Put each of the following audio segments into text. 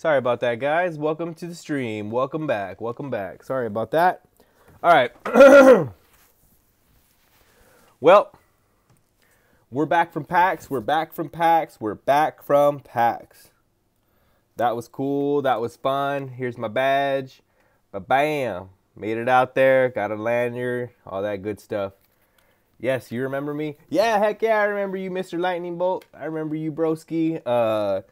Sorry about that, guys. Welcome to the stream. Welcome back. Welcome back. Sorry about that. All right. Well, we're back from PAX. We're back from PAX. We're back from PAX. That was cool. That was fun. Here's my badge. Ba-bam. Made it out there. Got a lanyard. All that good stuff. Yes, you remember me? Yeah, heck yeah, I remember you, Mr. Lightning Bolt. I remember you, broski.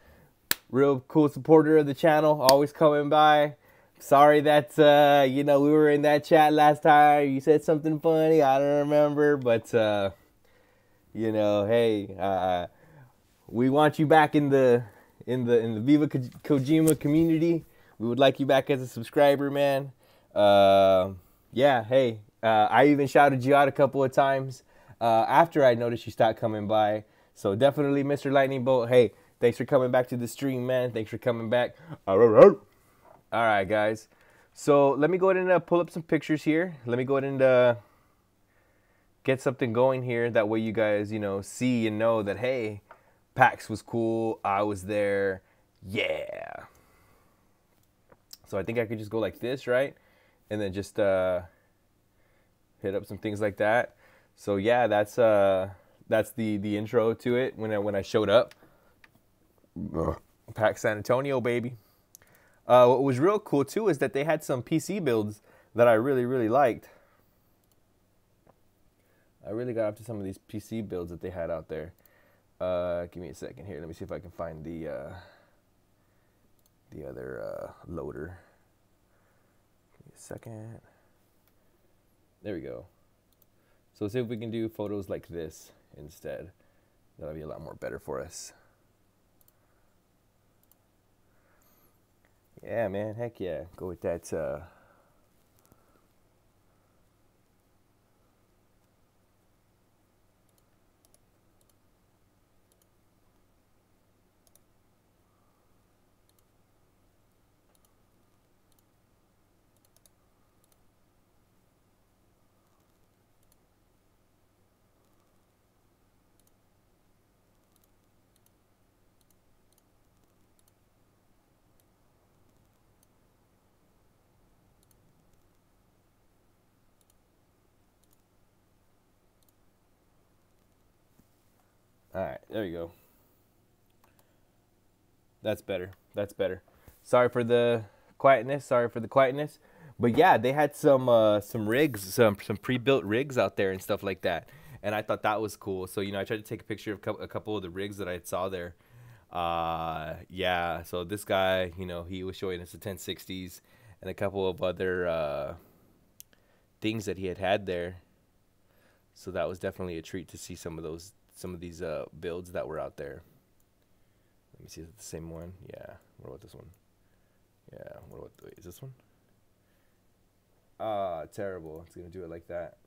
Real cool supporter of the channel. Always coming by. Sorry that, we were in that chat last time. You said something funny. I don't remember. But, hey, we want you back in the Viva KOJIMA community. We would like you back as a subscriber, man. Yeah, hey, I even shouted you out a couple of times after I noticed you stopped coming by. So definitely, Mr. Lightning Bolt, hey, thanks for coming back to the stream, man. Thanks for coming back. All right, guys. So let me go ahead and pull up some pictures here. Let me go ahead and get something going here. That way you guys, see and know that, hey, PAX was cool. I was there. Yeah. So I think I could just go like this, right? And then just hit up some things like that. So yeah, that's the intro to it when I showed up. PAX San Antonio, baby. What was real cool too is that they had some PC builds that I really liked. I really got up to some of these PC builds that they had out there. Give me a second here. Let me see if I can find the other loader. Give me a second. There we go. So let's see if we can do photos like this instead. That'll be a lot more better for us. Yeah, man. Heck yeah. Go with that. All right, there you go. That's better. That's better. Sorry for the quietness. Sorry for the quietness. But yeah, they had some rigs, some pre-built rigs out there and stuff like that. And I thought that was cool. So, I tried to take a picture of a couple of the rigs that I saw there. Yeah, so this guy, he was showing us the 1060s and a couple of other things that he had there. So that was definitely a treat to see some of these builds that were out there. Let me see if it's the same one. Yeah. What about this one? Yeah. Wait, is this one? Ah, terrible. It's gonna do it like that.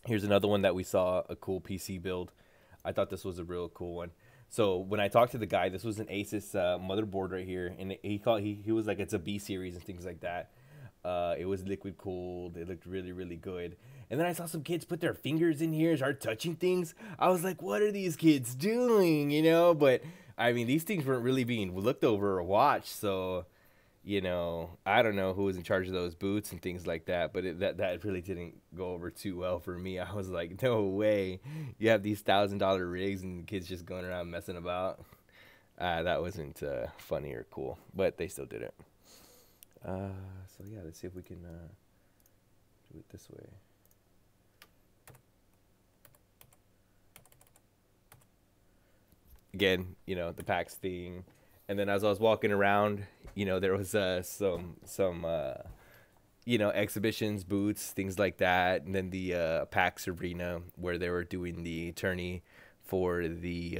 Here's another one that we saw, a cool PC build. I thought this was a real cool one. So when I talked to the guy, this was an Asus motherboard right here, and he was like, it's a B series and things like that. It was liquid cooled. It looked really good. And then I saw some kids put their fingers in here and start touching things. I was like, what are these kids doing? But I mean, these things weren't really being looked over or watched. So, I don't know who was in charge of those boots and things like that. But that really didn't go over too well for me. I was like, no way. You have these $1,000 rigs and kids just going around messing about. That wasn't funny or cool. But they still did it. So yeah, let's see if we can do it this way. Again, the PAX thing, and then as I was walking around, there was some exhibitions, booths, things like that, and then the PAX arena where they were doing the tourney for the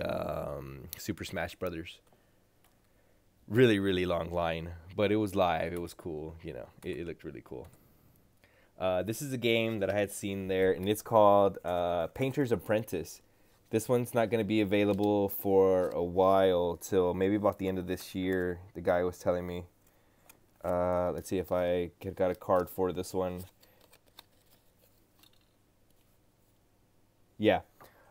Super Smash Brothers. Really long line, but it was live. It was cool. It looked really cool. This is a game that I had seen there, and it's called Painter's Apprentice. This one's not going to be available for a while, till maybe about the end of this year, the guy was telling me. Let's see if I got a card for this one. Yeah.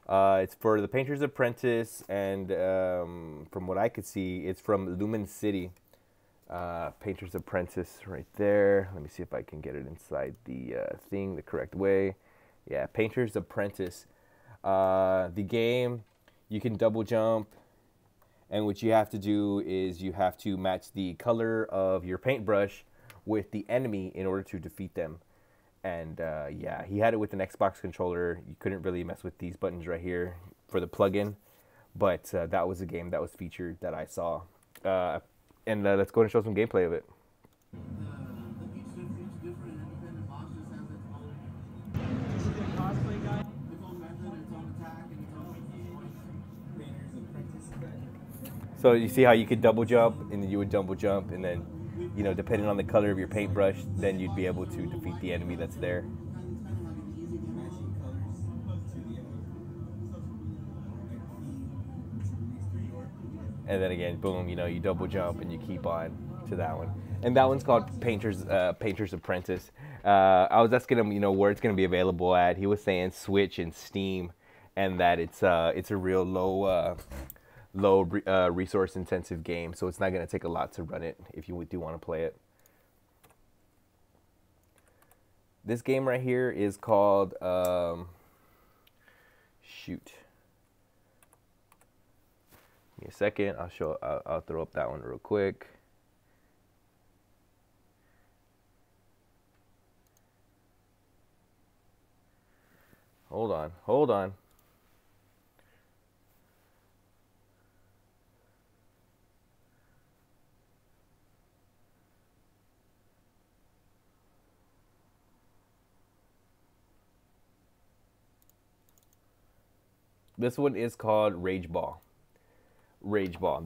It's for the Painter's Apprentice, and from what I could see, it's from Lumen City. Painter's Apprentice right there. Let me see if I can get it inside the thing the correct way. Yeah, Painter's Apprentice. The game, you can double jump, and what you have to do is you have to match the color of your paintbrush with the enemy in order to defeat them. And yeah, he had it with an Xbox controller. You couldn't really mess with these buttons right here for the plug-in, but that was a game that was featured that I saw. And let's go and show some gameplay of it. Each different independent box just has its own. This is the cosplay guy. Its own method, its own attack, and its own Painter's Apprentice. So you see how you could double jump, and then you would double jump, and then, you know, depending on the color of your paintbrush, then you'd be able to defeat the enemy that's there. And then again, boom, you know, you double jump and you keep on to that one. And that one's called Painter's Apprentice. I was asking him, you know, where it's going to be available at. He was saying Switch and Steam, and that it's a real low resource intensive game, so it's not going to take a lot to run it if you do want to play it. This game right here is called shoot. Give me a second. I'll throw up that one real quick. Hold on. This one is called Rageball.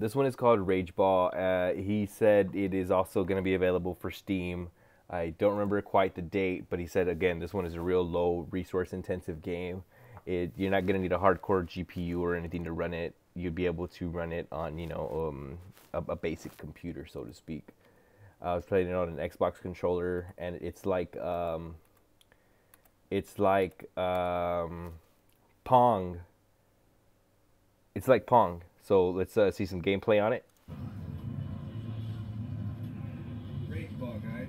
This one is called Rageball. He said it is also going to be available for Steam. I don't remember quite the date, but he said, again, this one is a real low resource intensive game. You're not going to need a hardcore GPU or anything to run it. You'll be able to run it on, you know, a basic computer, so to speak. I was playing it on an Xbox controller, and it's like Pong. It's like Pong. So let's see some gameplay on it. Rageball, guys.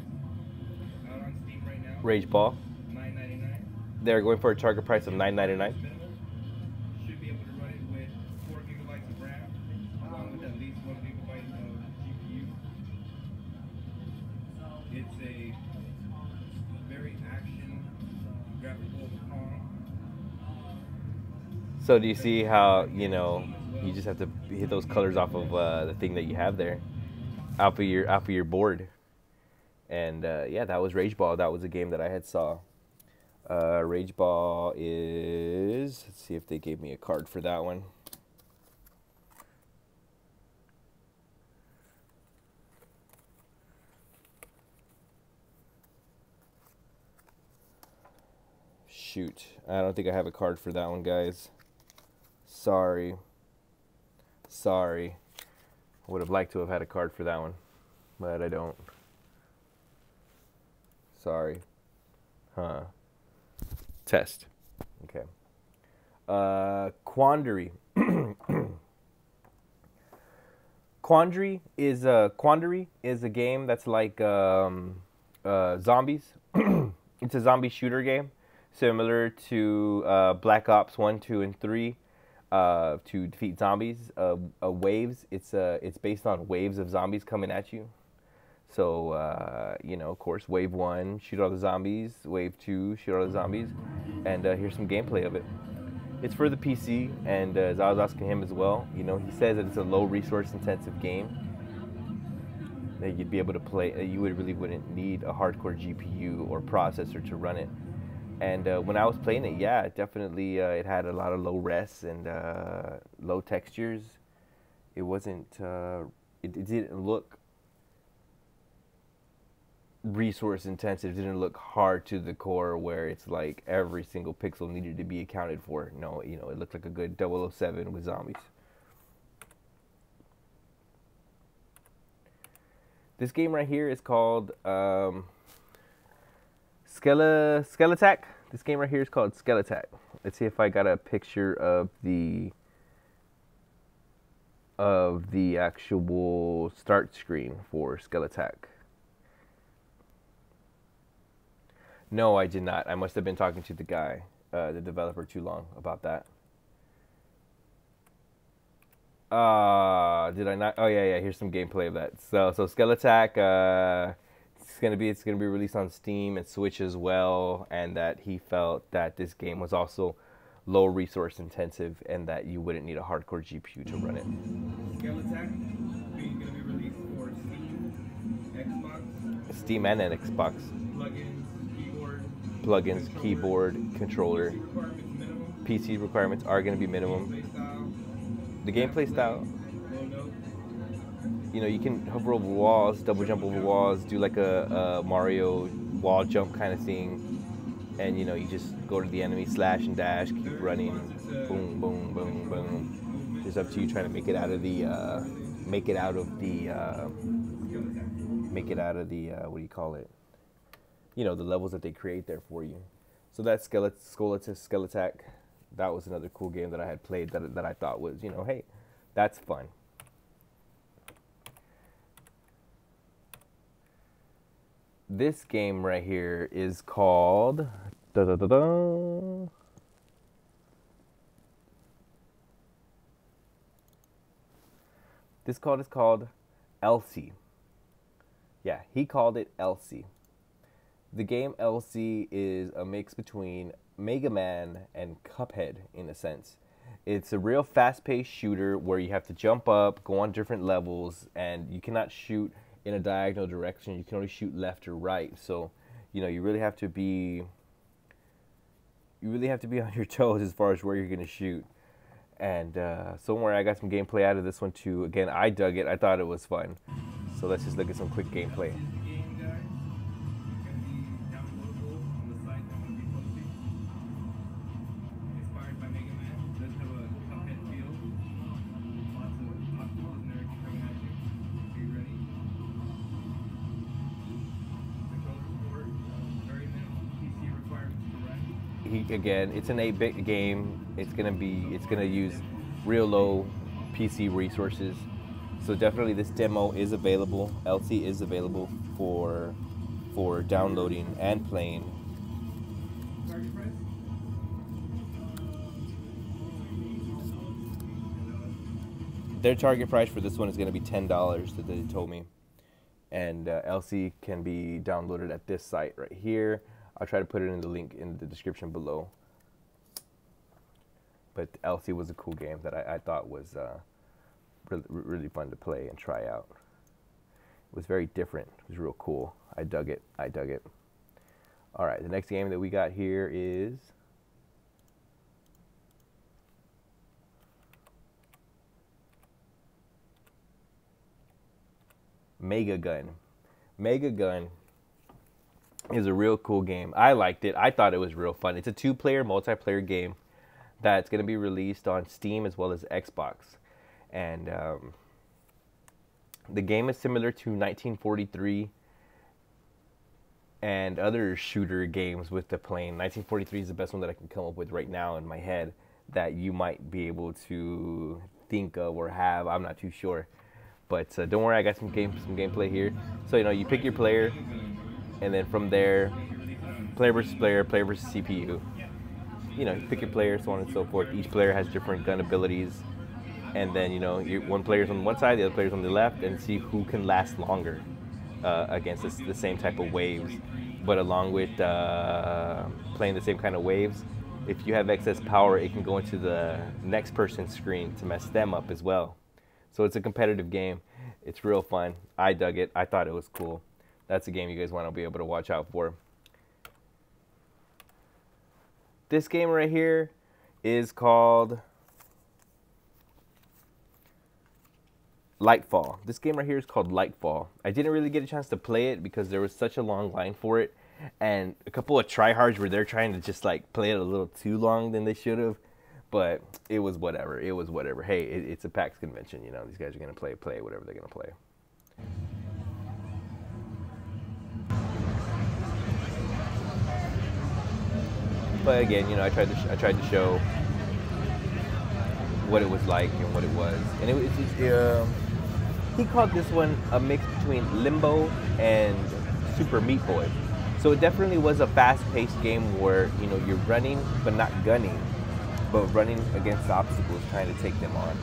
Out on Steam right now. Rageball. $9.99. They're going for a target price of $9.99. Should be able to run it with 4 gigabytes of RAM, along with at least 1 gigabyte of GPU. It's a very action graphical Pong. So do you see how, you know, you just have to hit those colors off of the thing that you have there, off of your board. And yeah, that was Rageball. That was a game that I had saw. Rageball is, let's see if they gave me a card for that one. Shoot, I don't think I have a card for that one, guys. Sorry. I would have liked to have had a card for that one, but I don't. Sorry. Huh. Test. Okay. Quandary. Quandary is a game that's like zombies. It's a zombie shooter game, similar to Black Ops 1, 2, and 3. To defeat zombies, waves. It's based on waves of zombies coming at you. So you know, of course, wave 1, shoot all the zombies. Wave 2, shoot all the zombies. And here's some gameplay of it. It's for the PC, and as I was asking him as well, you know, he says that it's a low resource intensive game that you'd be able to play. You wouldn't need a hardcore GPU or processor to run it. And when I was playing it, yeah, definitely it had a lot of low res and low textures. It wasn't, it didn't look resource intensive. It didn't look hard to the core where it's like every single pixel needed to be accounted for. No, you know, it looked like a good 007 with zombies. This game right here is called Skeletac. This game right here is called Skeletak. Let's see if I got a picture of the actual start screen for Skeletak. No, I did not. I must have been talking to the guy, the developer, too long about that. Did I not? Oh yeah. Here's some gameplay of that. So Skeletak, it's gonna be released on Steam and Switch as well, and that he felt that this game was also low resource intensive and that you wouldn't need a hardcore GPU to run it. Skeletak being gonna be released for Steam, Xbox, Steam and an Xbox. Plugins, keyboard, controller. PC requirements are going to be minimum. The gameplay style, you know, you can hover over walls, double jump over walls, do like a Mario wall jump kind of thing, and you know, you just go to the enemy, slash and dash, keep running, boom, boom, boom, boom. It's up to you trying to make it out of the, what do you call it? You know, the levels that they create there for you. So that's Skeletak. That was another cool game that I had played that I thought was, you know, hey, that's fun. This game right here is called This code is called Elsie. Yeah, he called it Elsie. The game Elsie is a mix between Mega Man and Cuphead in a sense. It's a real fast-paced shooter where you have to jump up, go on different levels, and you cannot shoot in a diagonal direction. You can only shoot left or right. So, you know, you really have to be on your toes as far as where you're going to shoot. And somewhere I got some gameplay out of this one too. Again, I dug it. I thought it was fun. So let's just look at some quick gameplay. Again, it's an 8-bit game. It's gonna use real low PC resources. So definitely this demo is available. Elsie is available for downloading and playing. Their target price for this one is going to be $10 that they told me. And Elsie can be downloaded at this site right here. I'll try to put it in the link in the description below. But Elsie was a cool game that I thought was really fun to play and try out. It was very different. It was real cool. I dug it. All right, the next game that we got here is Mega Gun. Mega Gun is a real cool game. I liked it. I thought it was real fun. It's a 2-player multiplayer game that's going to be released on Steam as well as Xbox. And the game is similar to 1943 and other shooter games with the plane. 1943 is the best one that I can come up with right now in my head that you might be able to think of or have. I'm not too sure. But don't worry, I got some gameplay here. So, you know, you pick your player, and then from there, player versus CPU. You know, you pick your player, so on and so forth. Each player has different gun abilities. And then, you know, one player's on one side, the other player's on the left, and see who can last longer against the same type of waves. But along with playing the same kind of waves, if you have excess power, it can go into the next person's screen to mess them up as well. So it's a competitive game. It's real fun. I dug it. I thought it was cool. That's a game you guys want to be able to watch out for. This game right here is called Lightfall. This game right here is called Lightfall. I didn't really get a chance to play it because there was such a long line for it. And a couple of tryhards were there trying to just like play it a little too long than they should have. But it was whatever. It was whatever. Hey, it's a PAX convention. You know, these guys are going to play whatever they're going to play. But again, you know, I tried to show what it was like and what it was, and it was. He called this one a mix between Limbo and Super Meat Boy. So it definitely was a fast-paced game where, you know, you're running but not gunning, but running against obstacles, trying to take them on.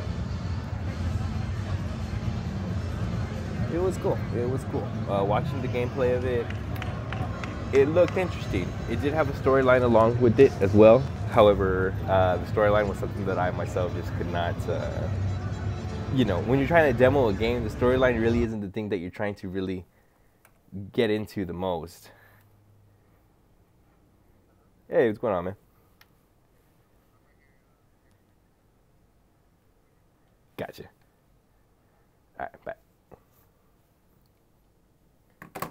It was cool. It was cool. Watching the gameplay of it, it looked interesting. It did have a storyline along with it as well. However, the storyline was something that I myself just could not, you know, when you're trying to demo a game, the storyline really isn't the thing that you're trying to really get into the most. Hey, what's going on, man? Gotcha. All right, bye.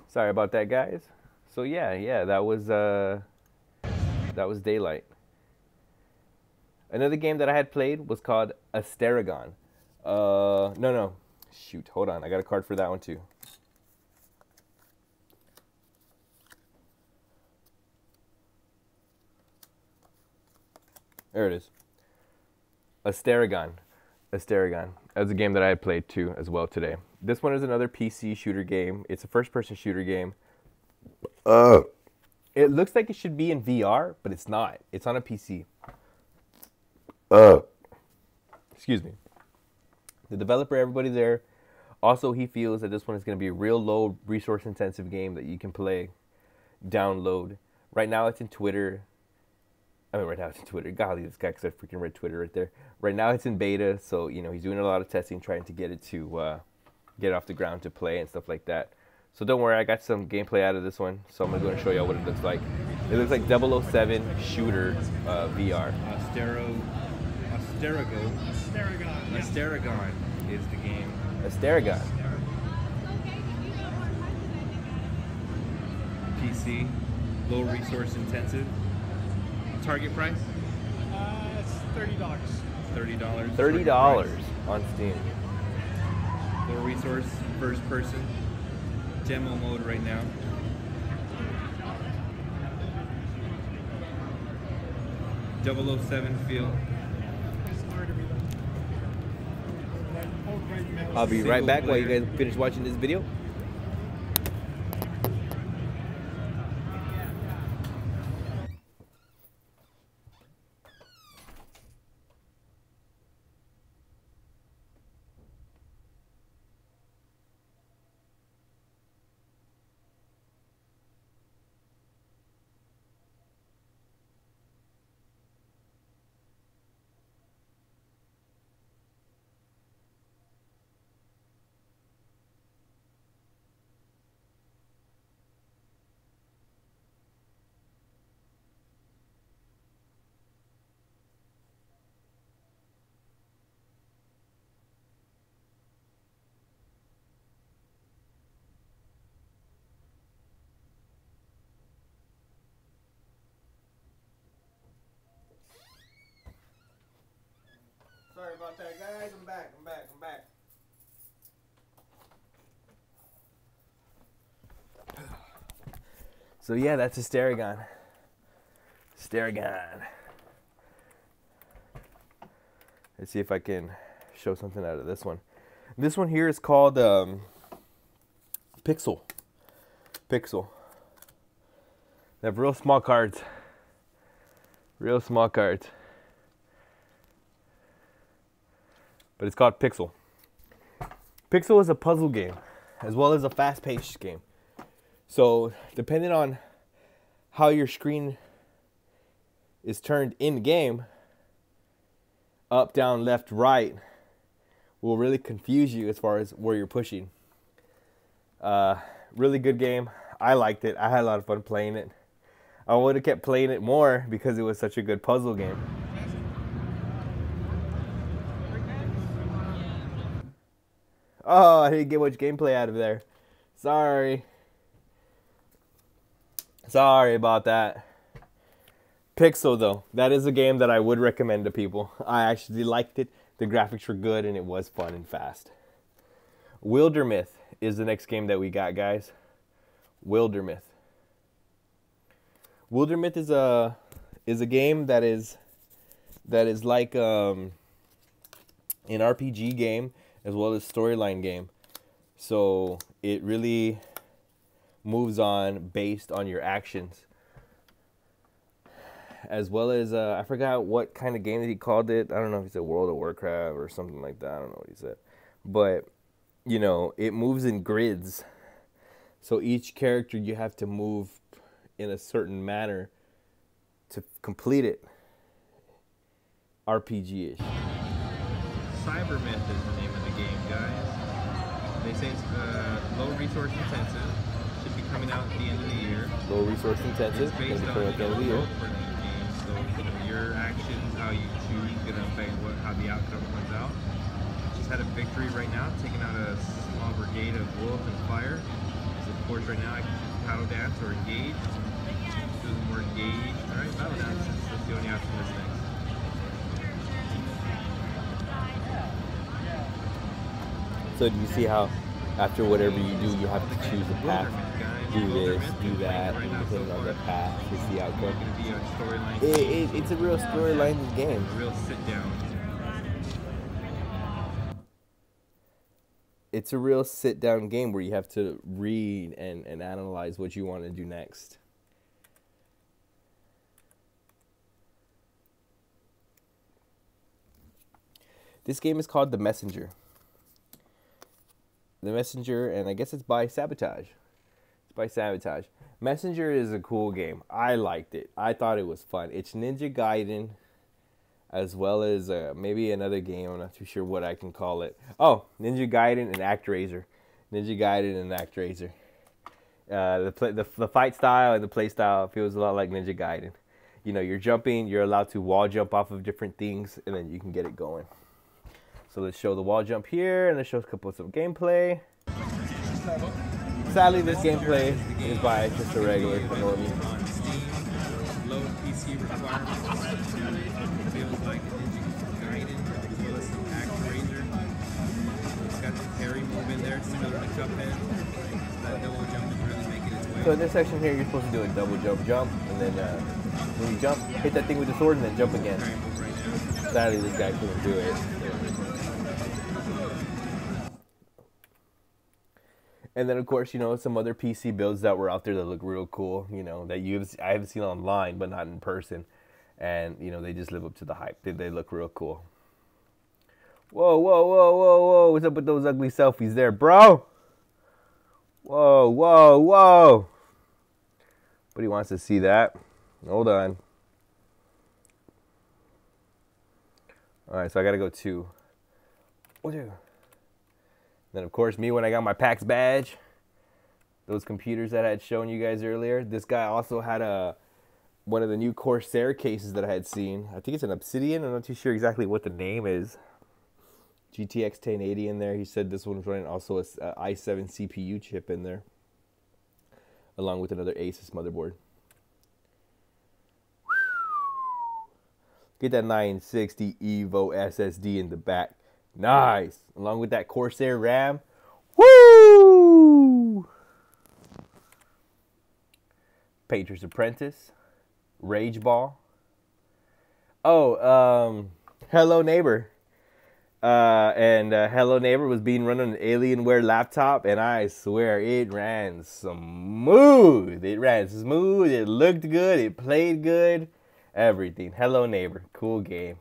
Sorry about that, guys. So yeah, that was Daylight. Another game that I had played was called Tarragon. No. Shoot, hold on. I got a card for that one too. There it is. Tarragon. That was a game that I had played too as well today. This one is another PC shooter game. It's a first-person shooter game. It looks like it should be in VR, but it's not. It's on a PC. Excuse me. The developer, everybody there, also he feels that this one is going to be a real low resource-intensive game that you can play, download. Right now it's in Twitter. Right now it's in Twitter. Golly, this guy said freaking red Twitter right there. Right now it's in beta, so, you know, he's doing a lot of testing, trying to get it to get it off the ground to play and stuff like that. So don't worry, I got some gameplay out of this one, so I'm going to show y'all what it looks like. It looks like 007 shooter VR. Tarragon is the game. Tarragon. PC, low resource intensive. Target price? It's $30. $30. $30 on Steam. Low resource, first person. Demo mode right now. .007 feel. I'll be right back while you guys finish watching this video. Sorry about that, guys. I'm back. So yeah, that's a Tarragon. Let's see if I can show something out of this one. This one here is called Pixel. They have real small cards. But it's called Pixel. Pixel is a puzzle game, as well as a fast-paced game. So, depending on how your screen is turned in the game, up, down, left, right, will really confuse you as far as where you're pushing. Really good game. I liked it. I had a lot of fun playing it. I would have kept playing it more because it was such a good puzzle game. Oh, I didn't get much gameplay out of there. Sorry about that. Pixel, though, that is a game that I would recommend to people. I actually liked it. The graphics were good, and it was fun and fast. Wildermuth is the next game that we got, guys. Wildermuth. Wildermuth is is a game that is like an RPG game as well as storyline game. So it really moves on based on your actions, as well as I forgot what kind of game that he called it. I don't know if he said World of Warcraft or something like that. I don't know what he said, but you know, it moves in grids. So each character you have to move in a certain manner to complete it. RPG-ish. Cybermyth is the name of the game, guys. They say it's low resource intensive. Should be coming out at the end of the year. Low resource intensive. It's based on growth for the game. So your actions, how you choose, gonna affect how the outcome comes out. Just had a victory right now, taking out a small brigade of wolf and fire. So of course right now I can choose paddle dance or engage. Choose more engage. Alright, paddle dance. Let's see what the outcome is next. So do you see how after whatever you do, you have to choose a path? Do this, do that, depending on the path, it's the outcome. It's a real storyline game. A real sit down. It's a real sit down game where you have to read and analyze what you want to do next. This game is called The Messenger. The Messenger, and I guess it's by Sabotage. It's by Sabotage. Messenger is a cool game. I liked it. I thought it was fun. It's Ninja Gaiden, as well as maybe another game. I'm not too sure what I can call it. Oh, Ninja Gaiden and ActRaiser. Ninja Gaiden and ActRaiser. The fight style and the play style feels a lot like Ninja Gaiden. You know, you're jumping. You're allowed to wall jump off of different things, and then you can get it going. So let's show the wall jump here, and let's show a couple of some gameplay. Sadly, this gameplay is by just a regular normie. Low PC requirements. Feels like a Ninja Gaiden, as well as some ActRaiser. It's got the parry move in there, similar to Cuphead. That double jump is really making its way. So in this section here, you're supposed to do a double jump, and then when you jump, hit that thing with the sword, and then jump again. Sadly, this guy couldn't do it. And then, of course, you know, some other PC builds that were out there that look real cool, you know, that I haven't seen online, but not in person. And, you know, they just live up to the hype. They look real cool. Whoa, whoa, whoa, whoa, whoa. What's up with those ugly selfies there, bro? Whoa, whoa, whoa. But he wants to see that. Hold on. All right, so I got to go 2. What do? Then, of course, me when I got my PAX badge, those computers that I had shown you guys earlier. This guy also had one of the new Corsair cases that I had seen. I think it's an Obsidian. I'm not too sure exactly what the name is. GTX 1080 in there. He said this one was running also a i7 CPU chip in there, along with another Asus motherboard. Get that 960 Evo SSD in the back. Nice. Along with that Corsair RAM. Woo! Painter's Apprentice. Rageball. Oh, Hello Neighbor. Hello Neighbor was being run on an Alienware laptop, and I swear it ran smooth. It ran smooth. It looked good. It played good. Everything. Hello Neighbor. Cool game.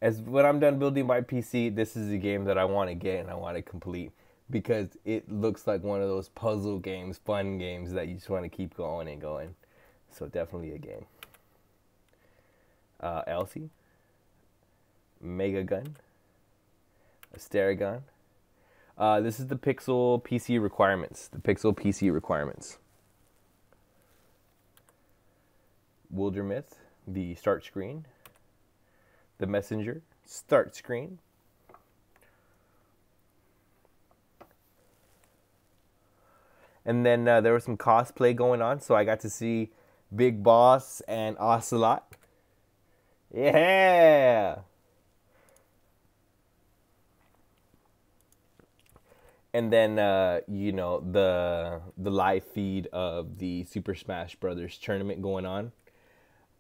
As when I'm done building my PC, this is the game that I want to get and I want to complete, because it looks like one of those puzzle games, fun games that you just want to keep going and going. So definitely a game. Elsie. Mega Gun. A Tarragon. This is the Pixel PC requirements. The Pixel PC requirements. Wildermuth. The start screen. The Messenger, start screen. And then there was some cosplay going on, so I got to see Big Boss and Ocelot. Yeah! and then you know, the live feed of the Super Smash Brothers tournament going on.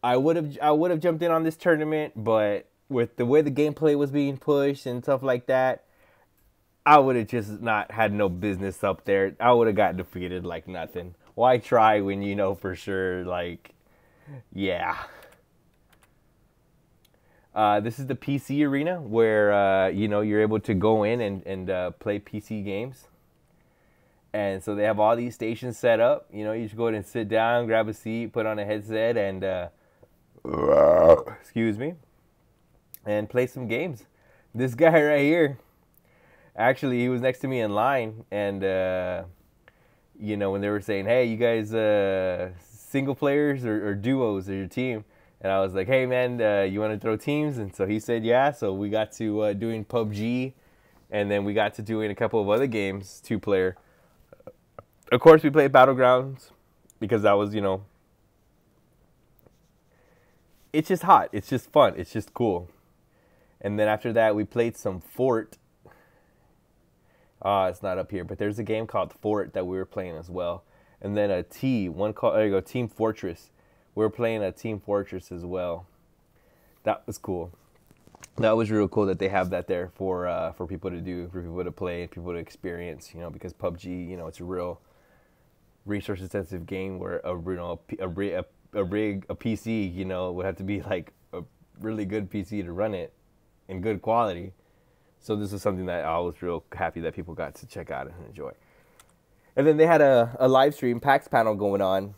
I would have jumped in on this tournament, but with the way the gameplay was being pushed and stuff like that, I would have just not had no business up there. I would have got defeated like nothing. Why try when you know for sure, like, yeah. This is the PC arena where, you know, you're able to go in and play PC games. And so they have all these stations set up. You know, you just go ahead and sit down, grab a seat, put on a headset, and, excuse me, and play some games. This guy right here, actually, he was next to me in line, and, you know, when they were saying, hey, you guys single players or duos or your team? And I was like, hey, man, you want to throw teams? And so he said, yeah. So we got to doing PUBG, and then we got to doing a couple of other games, 2-player. Of course, we played Battlegrounds because that was, you know, it's just hot. It's just fun. It's just cool. And then after that, we played some Fort. It's not up here, but there's a game called Fort that we were playing as well. And then one called, there you go, Team Fortress. We were playing a Team Fortress as well. That was cool. That was real cool that they have that there for people to do, for people to play, people to experience. You know, because PUBG, you know, it's a real resource-intensive game where a PC, you know, would have to be like a really good PC to run it in good quality. So this is something that I was real happy that people got to check out and enjoy. And then they had a live stream PAX panel going on.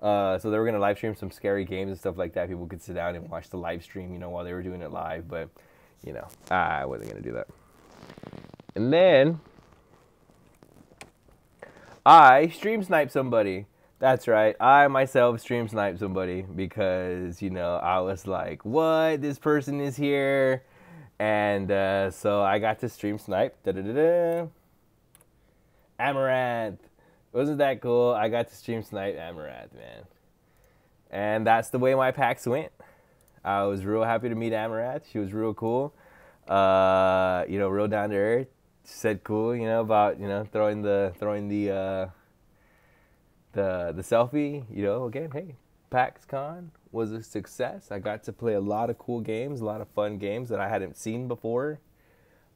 So they were going to live stream some scary games and stuff like that. People could sit down and watch the live stream, you know, while they were doing it live. But, you know, I wasn't going to do that. And then I stream sniped somebody. That's right. I myself stream sniped somebody because, you know, I was like, what? This person is here. And so I got to stream snipe. Amaranth. Wasn't that cool? I got to stream snipe Amaranth, man. And that's the way my PAX went. I was real happy to meet Amaranth. She was real cool. You know, real down to earth. Said cool, you know, about, you know, throwing the selfie, you know, again, hey, PAX Con was a success. I got to play a lot of cool games, a lot of fun games that I hadn't seen before.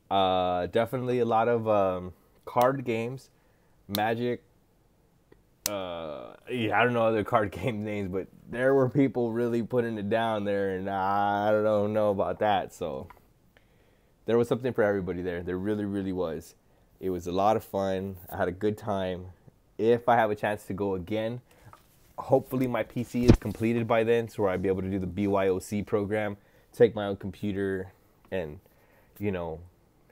Definitely a lot of card games, Magic. Yeah, I don't know other card game names, but there were people really putting it down there, and I don't know about that. So there was something for everybody there. There really, really was. It was a lot of fun. I had a good time. If I have a chance to go again, hopefully my PC is completed by then, so I'll be able to do the BYOC program, take my own computer, and, you know,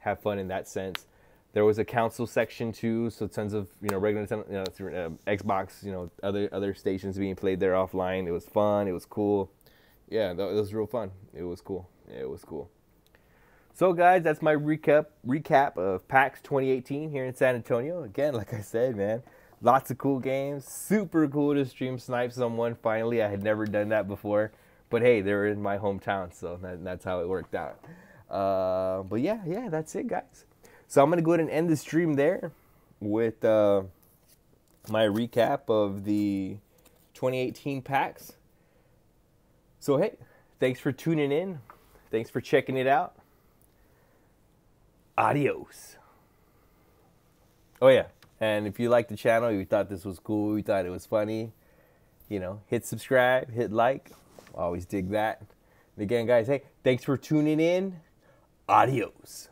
have fun in that sense. There was a console section too, so tons of, you know, regular, you know, Xbox, you know, other stations being played there offline. It was fun. It was cool. Yeah, it was real fun. It was cool. It was cool. So guys, that's my recap of PAX 2018 here in San Antonio. Again, like I said, man, lots of cool games. Super cool to stream snipe someone. Finally, I had never done that before, but hey, they were in my hometown, so that's how it worked out. But yeah, that's it, guys. So I'm gonna go ahead and end the stream there with my recap of the 2018 PAX. So hey, thanks for tuning in. Thanks for checking it out. Adios. Oh yeah, and if you liked the channel, you thought this was cool, you thought it was funny, you know, hit subscribe, hit like. Always dig that. And again, guys, hey, thanks for tuning in. Adios.